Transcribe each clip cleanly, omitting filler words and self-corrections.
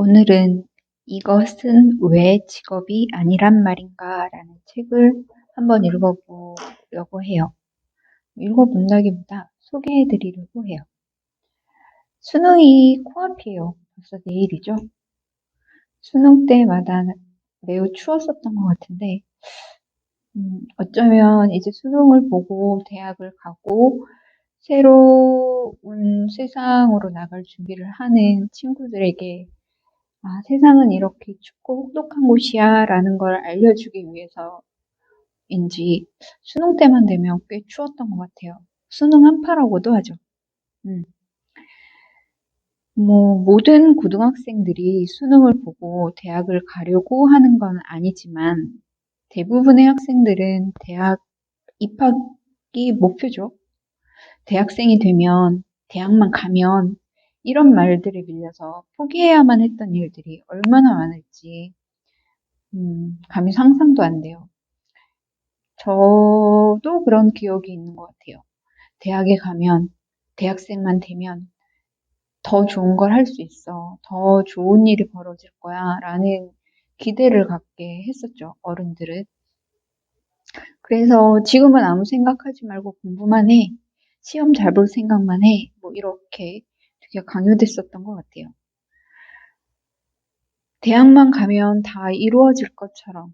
오늘은 이것은 왜 직업이 아니란 말인가 라는 책을 한번 읽어보려고 해요. 읽어본다기보다 소개해드리려고 해요. 수능이 코앞이에요. 벌써 내일이죠. 수능 때마다 매우 추웠었던 것 같은데 어쩌면 이제 수능을 보고 대학을 가고 새로운 세상으로 나갈 준비를 하는 친구들에게 세상은 이렇게 춥고 혹독한 곳이야 라는 걸 알려주기 위해서인지 수능 때만 되면 꽤 추웠던 것 같아요. 수능 한파라고도 하죠. 모든 고등학생들이 수능을 보고 대학을 가려고 하는 건 아니지만 대부분의 학생들은 대학 입학이 목표죠. 대학생이 되면, 대학만 가면 이런 말들에 밀려서 포기해야만 했던 일들이 얼마나 많을지 감히 상상도 안 돼요. 저도 그런 기억이 있는 것 같아요. 대학에 가면, 대학생만 되면 더 좋은 걸 할 수 있어. 더 좋은 일이 벌어질 거야. 라는 기대를 갖게 했었죠, 어른들은. 그래서 지금은 아무 생각하지 말고 공부만 해. 시험 잘 볼 생각만 해. 이렇게 되게 강요됐었던 것 같아요. 대학만 가면 다 이루어질 것처럼.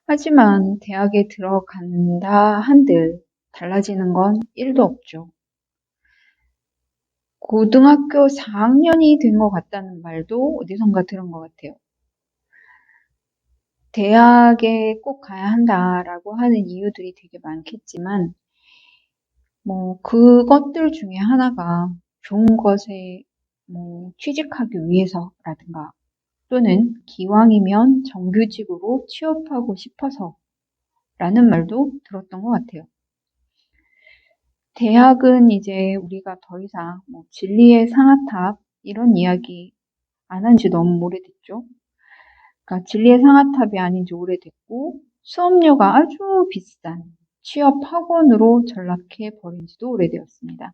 하지만 대학에 들어간다 한들 달라지는 건 1도 없죠. 고등학교 4학년이 된 것 같다는 말도 어디선가 들은 것 같아요. 대학에 꼭 가야 한다라고 하는 이유들이 되게 많겠지만, 그것들 중에 하나가 좋은 것에 취직하기 위해서라든가, 또는 기왕이면 정규직으로 취업하고 싶어서 라는 말도 들었던 것 같아요. 대학은 이제 우리가 더 이상 진리의 상아탑 이런 이야기 안 한 지 너무 오래됐죠. 그러니까 진리의 상아탑이 아닌 지 오래됐고 수업료가 아주 비싼 취업 학원으로 전락해 버린 지도 오래되었습니다.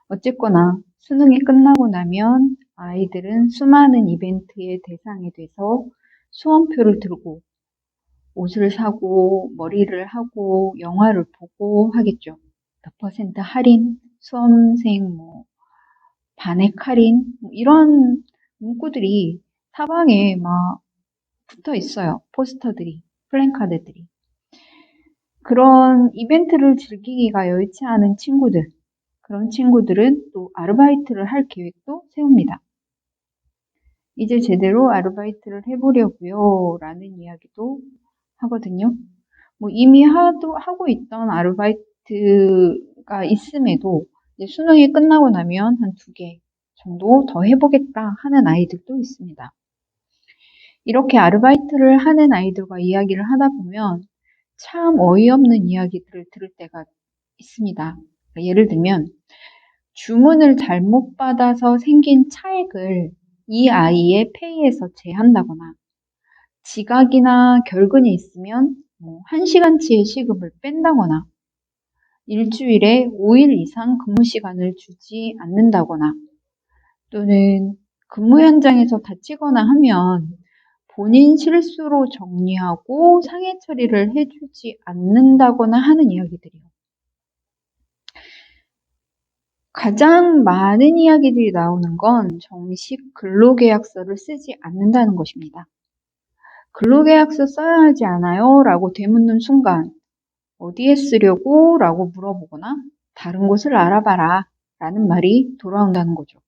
어쨌거나 수능이 끝나고 나면 아이들은 수많은 이벤트의 대상이 돼서 수험표를 들고 옷을 사고 머리를 하고 영화를 보고 하겠죠. 몇 퍼센트 할인, 수험생 반액 할인 이런 문구들이 사방에 막 붙어 있어요. 포스터들이, 플랜카드들이. 그런 이벤트를 즐기기가 여의치 않은 친구들, 그런 친구들은 또 아르바이트를 할 계획도 세웁니다. 이제 제대로 아르바이트를 해보려고요 라는 이야기도 하거든요. 이미 하고 있던 아르바이트가 있음에도 이제 수능이 끝나고 나면 한 2개 정도 더 해보겠다 하는 아이들도 있습니다. 이렇게 아르바이트를 하는 아이들과 이야기를 하다 보면 참 어이없는 이야기들을 들을 때가 있습니다. 예를 들면 주문을 잘못 받아서 생긴 차액을 이 아이의 페이에서 제한다거나 지각이나 결근이 있으면 1시간치의 시급을 뺀다거나 일주일에 5일 이상 근무 시간을 주지 않는다거나 또는 근무 현장에서 다치거나 하면 본인 실수로 정리하고 상해 처리를 해주지 않는다거나 하는 이야기들이요. 가장 많은 이야기들이 나오는 건 정식 근로계약서를 쓰지 않는다는 것입니다. 근로계약서 써야 하지 않아요? 라고 되묻는 순간 어디에 쓰려고? 라고 물어보거나 다른 곳을 알아봐라 라는 말이 돌아온다는 거죠.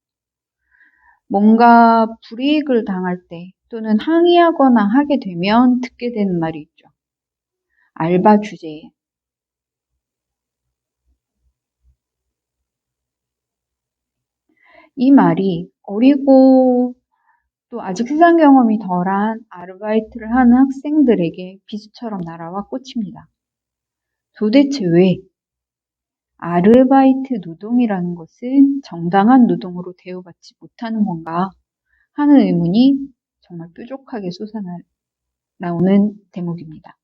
뭔가 불이익을 당할 때 또는 항의하거나 하게 되면 듣게 되는 말이 있죠. 알바 주제에. 이 말이 어리고 또 아직 세상 경험이 덜한 아르바이트를 하는 학생들에게 비수처럼 날아와 꽂힙니다. 도대체 왜 아르바이트 노동이라는 것은 정당한 노동으로 대우받지 못하는 건가 하는 의문이 정말 뾰족하게 솟아나오는 대목입니다.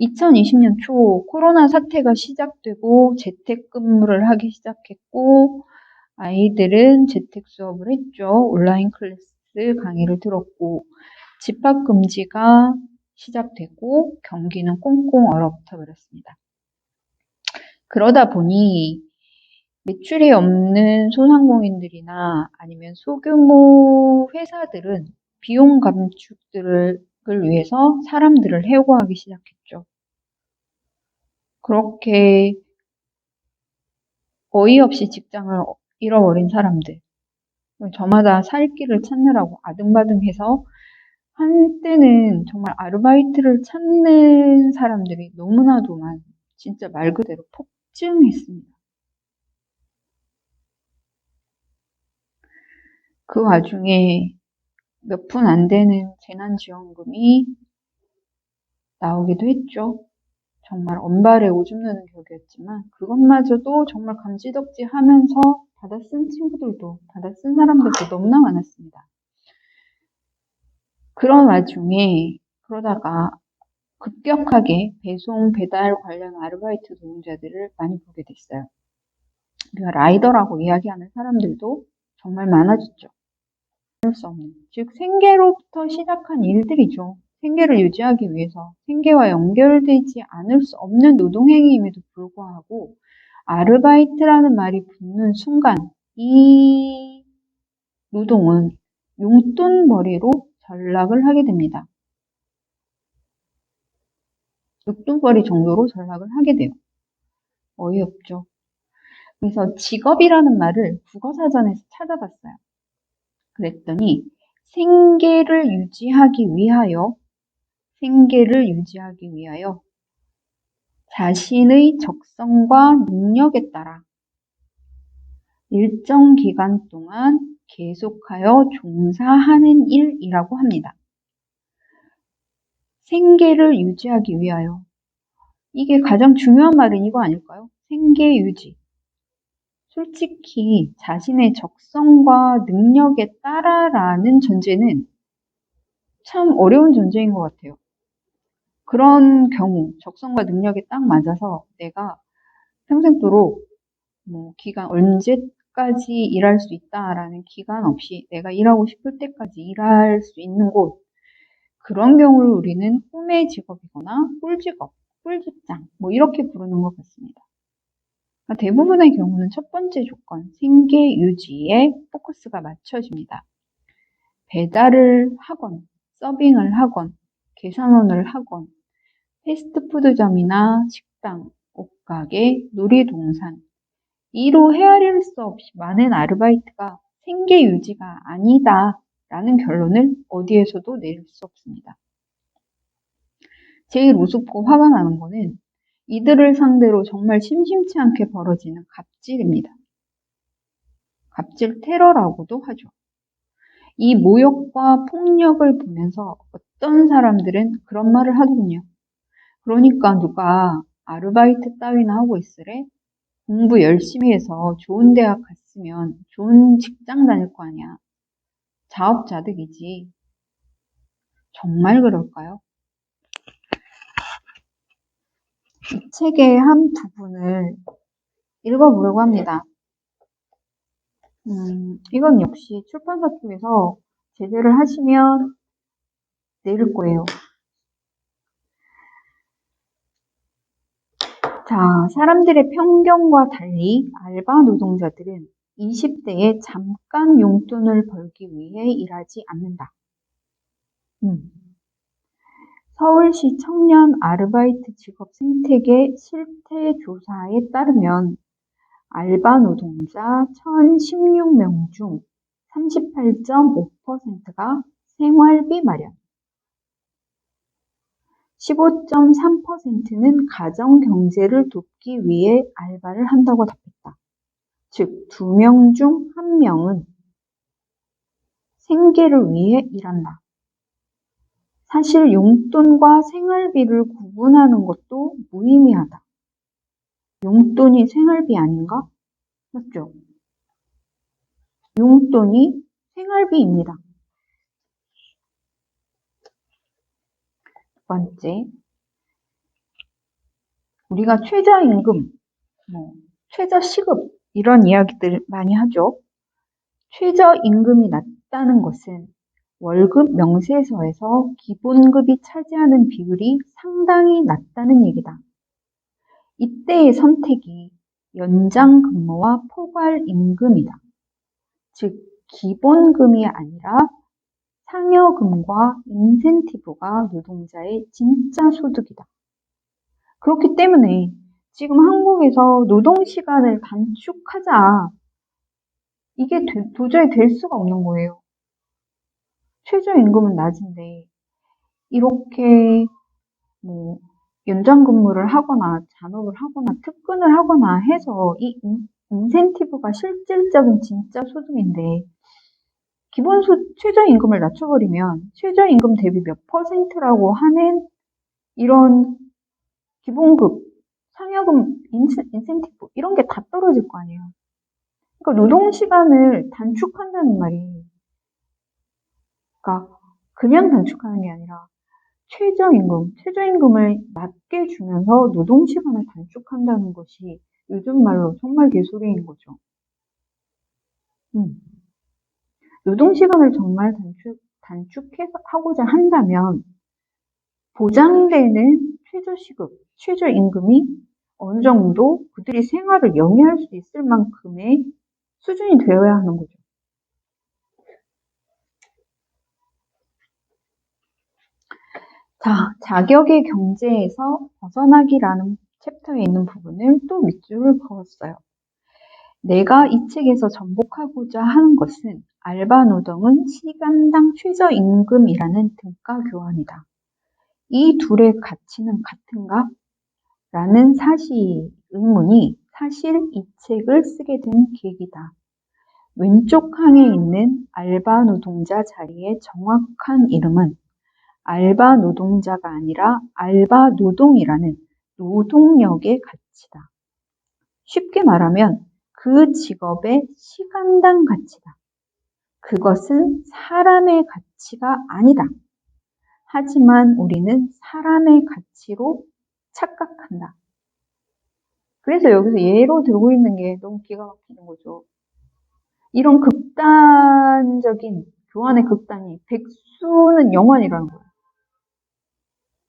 2020년 초 코로나 사태가 시작되고 재택근무를 하기 시작했고 아이들은 재택 수업을 했죠. 온라인 클래스 강의를 들었고, 집합 금지가 시작되고 경기는 꽁꽁 얼어붙어 버렸습니다. 그러다 보니 매출이 없는 소상공인들이나 아니면 소규모 회사들은 비용 감축들을 위해서 사람들을 해고하기 시작했죠. 그렇게 어이없이 직장을 잃어버린 사람들, 저마다 살 길을 찾느라고 아등바등해서 한때는 정말 아르바이트를 찾는 사람들이 너무나도 진짜 말 그대로 폭증했습니다. 그 와중에 몇 푼 안 되는 재난지원금이 나오기도 했죠. 정말 언발에 오줌 누는 격이었지만 그것마저도 정말 감지덕지 하면서 받아 쓴 친구들도, 받아 쓴 사람들도 너무나 많았습니다. 그런 와중에 그러다가 급격하게 배송, 배달 관련 아르바이트 노동자들을 많이 보게 됐어요. 우리가 라이더라고 이야기하는 사람들도 정말 많아졌죠. 할 수 없는, 즉 생계로부터 시작한 일들이죠. 생계를 유지하기 위해서 생계와 연결되지 않을 수 없는 노동행위임에도 불구하고 아르바이트라는 말이 붙는 순간 이 노동은 용돈벌이로 전락을 하게 됩니다. 용돈벌이 정도로 전락을 하게 돼요. 어이없죠. 그래서 직업이라는 말을 국어사전에서 찾아봤어요. 그랬더니 생계를 유지하기 위하여 자신의 적성과 능력에 따라 일정 기간 동안 계속하여 종사하는 일이라고 합니다. 생계를 유지하기 위하여. 이게 가장 중요한 말은 이거 아닐까요? 생계 유지. 솔직히 자신의 적성과 능력에 따라라는 전제는 참 어려운 전제인 것 같아요. 그런 경우, 적성과 능력에 딱 맞아서 내가 평생도록 기간 언제까지 일할 수 있다라는 기간 없이 내가 일하고 싶을 때까지 일할 수 있는 곳, 그런 경우를 우리는 꿈의 직업이거나 꿀직업, 꿀직장 이렇게 부르는 것 같습니다. 대부분의 경우는 첫 번째 조건, 생계 유지에 포커스가 맞춰집니다. 배달을 하건, 서빙을 하건, 계산원을 하건, 패스트푸드점이나 식당, 옷가게, 놀이동산, 이로 헤아릴 수 없이 많은 아르바이트가 생계 유지가 아니다라는 결론을 어디에서도 내릴 수 없습니다. 제일 우습고 화가 나는 거는 이들을 상대로 정말 심심치 않게 벌어지는 갑질입니다. 갑질 테러라고도 하죠. 이 모욕과 폭력을 보면서 어떤 사람들은 그런 말을 하더군요. 그러니까 누가 아르바이트 따위나 하고 있으래? 공부 열심히 해서 좋은 대학 갔으면 좋은 직장 다닐 거 아니야. 자업자득이지. 정말 그럴까요? 이 책의 한 부분을 읽어보려고 합니다. 이건 역시 출판사 쪽에서 제재를 하시면 내릴 거예요. 자, 사람들의 편견과 달리 알바 노동자들은 20대에 잠깐 용돈을 벌기 위해 일하지 않는다. 서울시 청년 아르바이트 직업 생태계 실태 조사에 따르면 알바 노동자 1016명 중 38.5%가 생활비 마련, 15.3%는 가정 경제를 돕기 위해 알바를 한다고 답했다. 즉, 2명 중 1명은 생계를 위해 일한다. 사실 용돈과 생활비를 구분하는 것도 무의미하다. 용돈이 생활비 아닌가? 맞죠? 용돈이 생활비입니다. 두 번째, 우리가 최저임금, 최저시급 이런 이야기들 많이 하죠. 최저임금이 낮다는 것은 월급 명세서에서 기본급이 차지하는 비율이 상당히 낮다는 얘기다. 이때의 선택이 연장 근무와 포괄 임금이다. 즉, 기본금이 아니라 상여금과 인센티브가 노동자의 진짜 소득이다. 그렇기 때문에 지금 한국에서 노동시간을 단축하자. 이게 도저히 될 수가 없는 거예요. 최저임금은 낮은데 이렇게 뭐 연장 근무를 하거나 잔업을 하거나 특근을 하거나 해서 이 인센티브가 실질적인 진짜 소득인데 최저임금을 낮춰버리면 최저임금 대비 몇 퍼센트라고 하는 이런 기본급, 상여금, 인센티브 이런 게 다 떨어질 거 아니에요. 그러니까 노동시간을 단축한다는 말이 그러니까 그냥 단축하는 게 아니라 최저임금을 낮게 주면서 노동시간을 단축한다는 것이 요즘 말로 정말 개소리인 거죠. 노동시간을 정말 단축하고자 한다면 보장되는 최저임금이 어느 정도 그들이 생활을 영위할 수 있을 만큼의 수준이 되어야 하는 거죠. 자, 자격의 경제에서 벗어나기라는 챕터에 있는 부분을 또 밑줄을 그었어요. 내가 이 책에서 전복하고자 하는 것은 알바 노동은 시간당 최저임금이라는 등가 교환이다. 이 둘의 가치는 같은가? 라는 의문이 사실 이 책을 쓰게 된 계기다. 왼쪽 항에 있는 알바 노동자 자리의 정확한 이름은 알바 노동자가 아니라 알바 노동이라는 노동력의 가치다. 쉽게 말하면 그 직업의 시간당 가치다. 그것은 사람의 가치가 아니다. 하지만 우리는 사람의 가치로 착각한다. 그래서 여기서 예로 들고 있는 게 너무 기가 막히는 거죠. 이런 극단적인 교환의 극단이 백수는 영원이라는 거예요.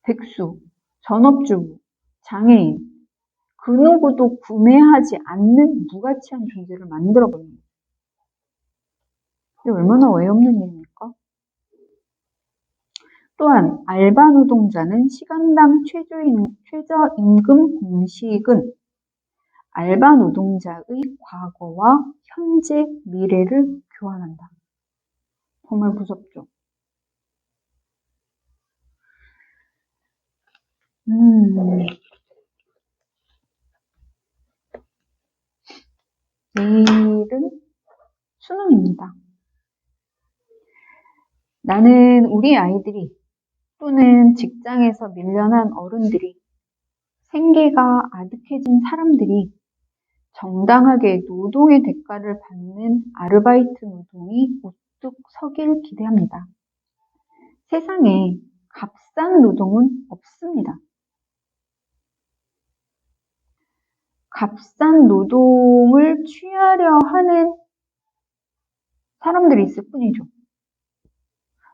백수, 전업주부, 장애인, 그 누구도 구매하지 않는 무가치한 존재를 만들어버리는 거예요. 이게 얼마나 어이없는 일입니까? 또한 알바 노동자는 시간당 최저임금 공식은 알바 노동자의 과거와 현재, 미래를 교환한다. 정말 무섭죠? 내일은 수능입니다. 나는 우리 아이들이 또는 직장에서 밀려난 어른들이 생계가 아득해진 사람들이 정당하게 노동의 대가를 받는 아르바이트 노동이 우뚝 서길 기대합니다. 세상에 값싼 노동은 없습니다. 값싼 노동을 취하려 하는 사람들이 있을 뿐이죠.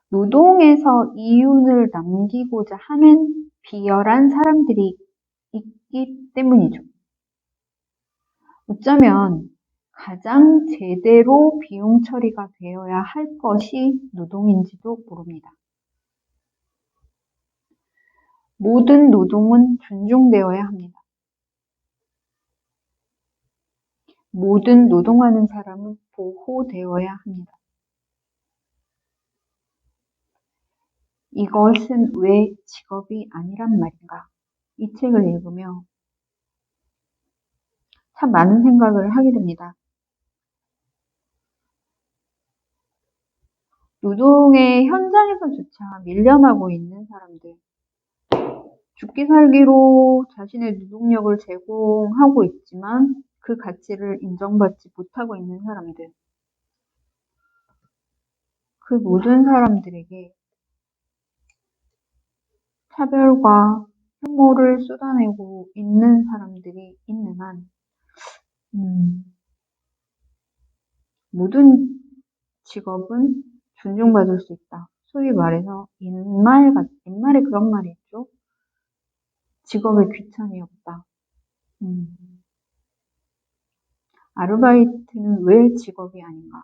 노동에서 이윤을 남기고자 하는 비열한 사람들이 있기 때문이죠. 어쩌면 가장 제대로 비용 처리가 되어야 할 것이 노동인지도 모릅니다. 모든 노동은 존중되어야 합니다. 모든 노동하는 사람은 보호되어야 합니다. 이것은 왜 직업이 아니란 말인가? 이 책을 읽으며 참 많은 생각을 하게 됩니다. 노동의 현장에서조차 밀려나고 있는 사람들, 죽기 살기로 자신의 노동력을 제공하고 있지만 그 가치를 인정받지 못하고 있는 사람들, 그 모든 사람들에게 차별과 혐오를 쏟아내고 있는 사람들이 있는 한 모든 직업은 존중받을 수 있다. 소위 말해서 옛말에 그런 말이 있죠. 직업에 귀천이 없다. 아르바이트는 왜 직업이 아닌가?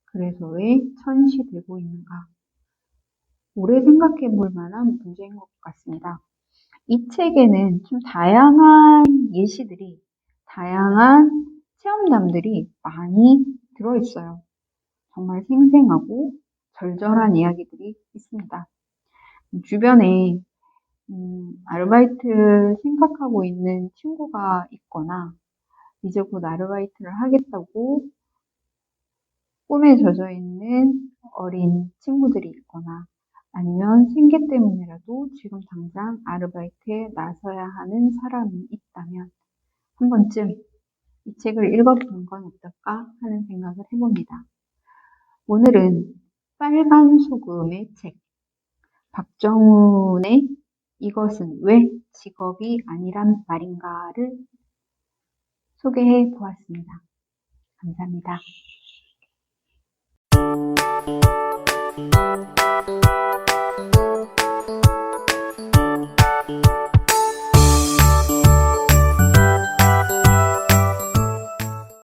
그래서 왜 천시되고 있는가? 오래 생각해 볼 만한 문제인 것 같습니다. 이 책에는 좀 다양한 예시들이, 다양한 체험담들이 많이 들어있어요. 정말 생생하고 절절한 이야기들이 있습니다. 주변에 아르바이트 생각하고 있는 친구가 있거나 이제 곧 아르바이트를 하겠다고 꿈에 젖어 있는 어린 친구들이 있거나 아니면 생계 때문이라도 지금 당장 아르바이트에 나서야 하는 사람이 있다면 한 번쯤 이 책을 읽어보는 건 어떨까 하는 생각을 해봅니다. 오늘은 빨간 소금의 책, 박정훈의 이것은 왜 직업이 아니란 말인가를 소개해 보았습니다. 감사합니다.